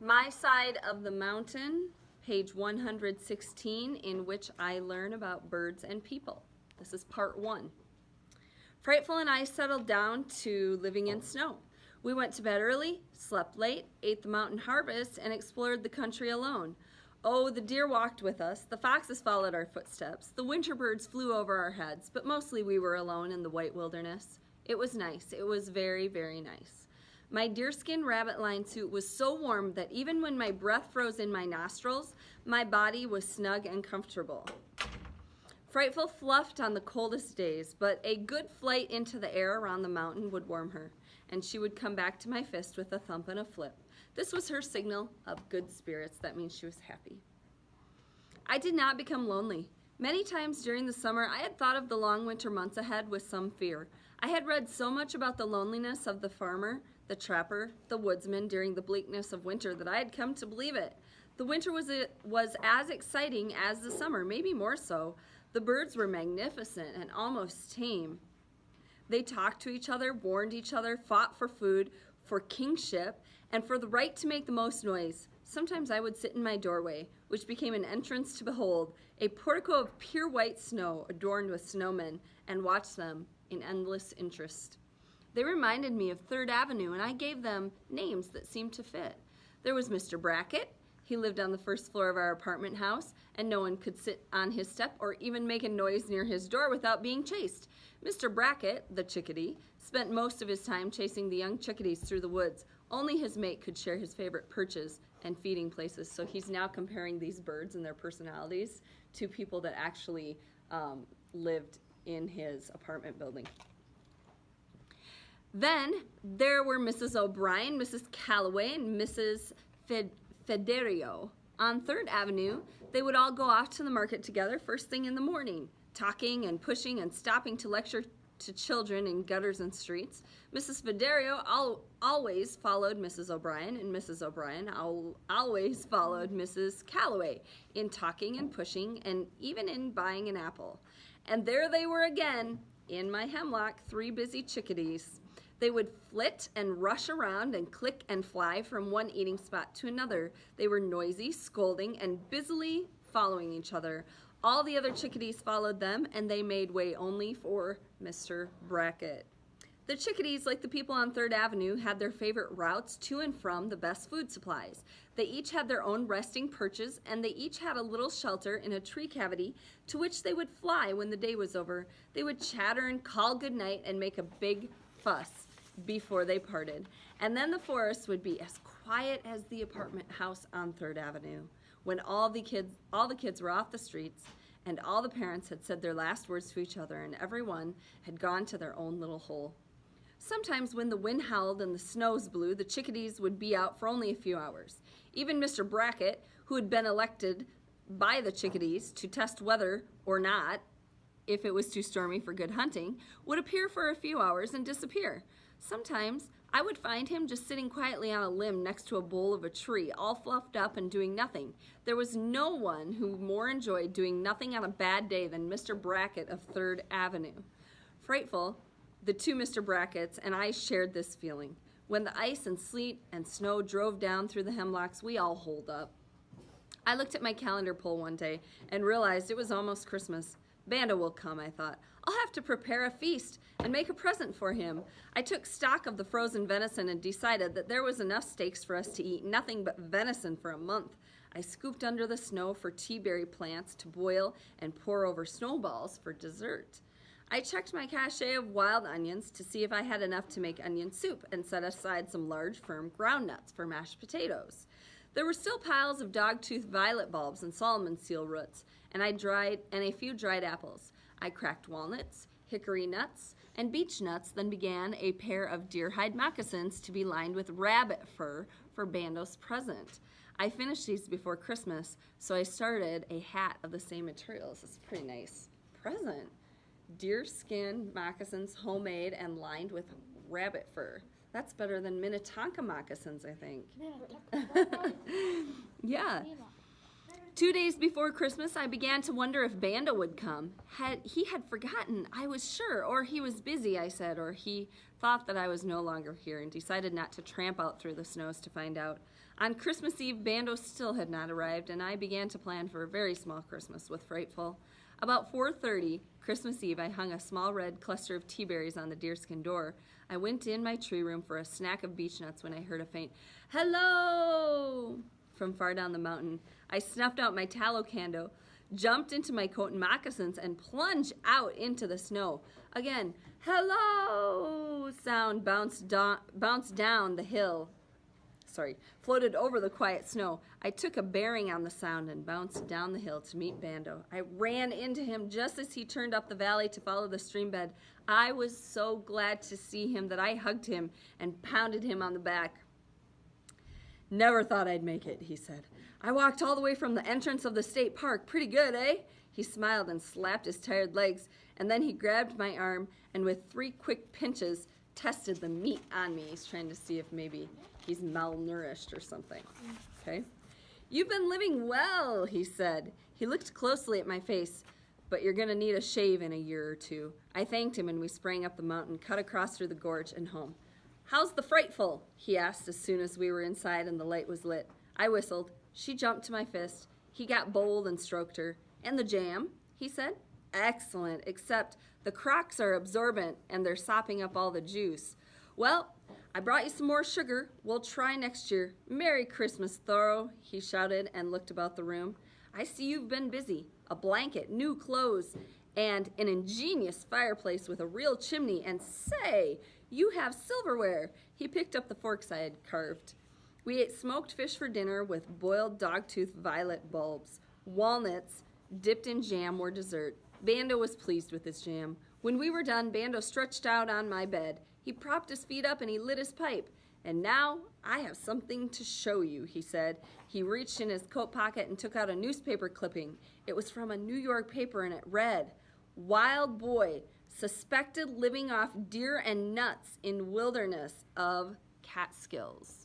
My Side of the Mountain, page 116, in which I learn about birds and people. This is part 1. Frightful and I settled down to living in snow. We went to bed early, slept late, ate the mountain harvest, and explored the country alone. Oh, the deer walked with us, the foxes followed our footsteps, the winter birds flew over our heads, but mostly we were alone in the white wilderness. It was nice. It was very, very nice. My deerskin rabbit line suit was so warm that even when my breath froze in my nostrils, my body was snug and comfortable. Frightful fluffed on the coldest days, but a good flight into the air around the mountain would warm her, and she would come back to my fist with a thump and a flip. This was her signal of good spirits. That means she was happy. I did not become lonely. Many times during the summer, I had thought of the long winter months ahead with some fear. I had read so much about the loneliness of the farmer, the trapper, the woodsman during the bleakness of winter that I had come to believe it. The winter was as exciting as the summer, maybe more so. The birds were magnificent and almost tame. They talked to each other, warned each other, fought for food, for kingship, and for the right to make the most noise. Sometimes I would sit in my doorway, which became an entrance to behold, a portico of pure white snow adorned with snowmen, and watch them in endless interest. They reminded me of 3rd Avenue, and I gave them names that seemed to fit. There was Mr. Brackett. He lived on the first floor of our apartment house, and no one could sit on his step or even make a noise near his door without being chased. Mr. Brackett, the chickadee, spent most of his time chasing the young chickadees through the woods. Only his mate could share his favorite perches and feeding places, so he's now comparing these birds and their personalities to people that actually lived in his apartment building. Then there were Mrs. O'Brien, Mrs. Calloway, and Mrs. Federio. On 3rd Avenue, they would all go off to the market together first thing in the morning, talking and pushing and stopping to lecture to children in gutters and streets. Mrs. Federio always followed Mrs. O'Brien, and Mrs. O'Brien always followed Mrs. Calloway in talking and pushing and even in buying an apple. And there they were again, in my hemlock, 3 busy chickadees. They would flit and rush around and click and fly from one eating spot to another. They were noisy, scolding, and busily following each other. All the other chickadees followed them, and they made way only for Mr. Brackett. The chickadees, like the people on 3rd Avenue, had their favorite routes to and from the best food supplies. They each had their own resting perches, and they each had a little shelter in a tree cavity to which they would fly when the day was over. They would chatter and call goodnight and make a big fuss before they parted. And then the forest would be as quiet as the apartment house on 3rd Avenue when all the kids were off the streets and all the parents had said their last words to each other and everyone had gone to their own little hole. Sometimes when the wind howled and the snows blew, the chickadees would be out for only a few hours. Even Mr. Brackett, who had been elected by the chickadees to test whether or not, if it was too stormy for good hunting, would appear for a few hours and disappear. Sometimes I would find him just sitting quietly on a limb next to a bole of a tree, all fluffed up and doing nothing. There was no one who more enjoyed doing nothing on a bad day than Mr. Brackett of 3rd Avenue. Frightful, the 2 Mr. Bracketts and I shared this feeling. When the ice and sleet and snow drove down through the hemlocks, we all holed up. I looked at my calendar pull one day and realized it was almost Christmas. Banda will come, I thought. I'll have to prepare a feast and make a present for him. I took stock of the frozen venison and decided that there was enough steaks for us to eat nothing but venison for a month. I scooped under the snow for teaberry plants to boil and pour over snowballs for dessert. I checked my cache of wild onions to see if I had enough to make onion soup and set aside some large, firm ground nuts for mashed potatoes. There were still piles of dogtooth violet bulbs and Solomon seal roots, and a few dried apples. I cracked walnuts, hickory nuts, and beech nuts, then began a pair of deer hide moccasins to be lined with rabbit fur for Bando's present. I finished these before Christmas, so I started a hat of the same materials. It's a pretty nice present. Deer skin moccasins, homemade and lined with rabbit fur. That's better than Minnetonka moccasins, I think. Yeah. 2 days before Christmas, I began to wonder if Banda would come. He had forgotten, I was sure, or he was busy, I said, or he thought that I was no longer here and decided not to tramp out through the snows to find out. On Christmas Eve, Bando still had not arrived, and I began to plan for a very small Christmas with Frightful. About 4:30, Christmas Eve, I hung a small red cluster of tea berries on the deerskin door. I went in my tree room for a snack of beech nuts when I heard a faint "Hello!" from far down the mountain. I snuffed out my tallow candle, jumped into my coat and moccasins, and plunged out into the snow. Again, "Hello!" sound bounced down the hill. Floated over the quiet snow. I took a bearing on the sound and bounced down the hill to meet Bando. I ran into him just as he turned up the valley to follow the stream bed. I was so glad to see him that I hugged him and pounded him on the back. "Never thought I'd make it," he said. "I walked all the way from the entrance of the state park. Pretty good, eh?" He smiled and slapped his tired legs, and then he grabbed my arm and with 3 quick pinches tested the meat on me. He's trying to see if maybe he's malnourished or something. Okay. "You've been living well," he said. He looked closely at my face. "But you're going to need a shave in a year or 2. I thanked him and we sprang up the mountain, cut across through the gorge and home. "How's the Frightful?" he asked as soon as we were inside and the light was lit. I whistled. She jumped to my fist. He got bold and stroked her. "And the jam?" he said. "Excellent, except the crocks are absorbent and they're sopping up all the juice." "Well, I brought you some more sugar. We'll try next year. Merry Christmas, Thoreau," he shouted and looked about the room. "I see you've been busy. A blanket, new clothes, and an ingenious fireplace with a real chimney. And say, you have silverware." He picked up the forks I had carved. We ate smoked fish for dinner with boiled dogtooth violet bulbs. Walnuts dipped in jam were dessert. Bando was pleased with his jam. When we were done, Bando stretched out on my bed. He propped his feet up and he lit his pipe. "And now I have something to show you," he said. He reached in his coat pocket and took out a newspaper clipping. It was from a New York paper and it read, "Wild boy suspected living off deer and nuts in wilderness of Catskills."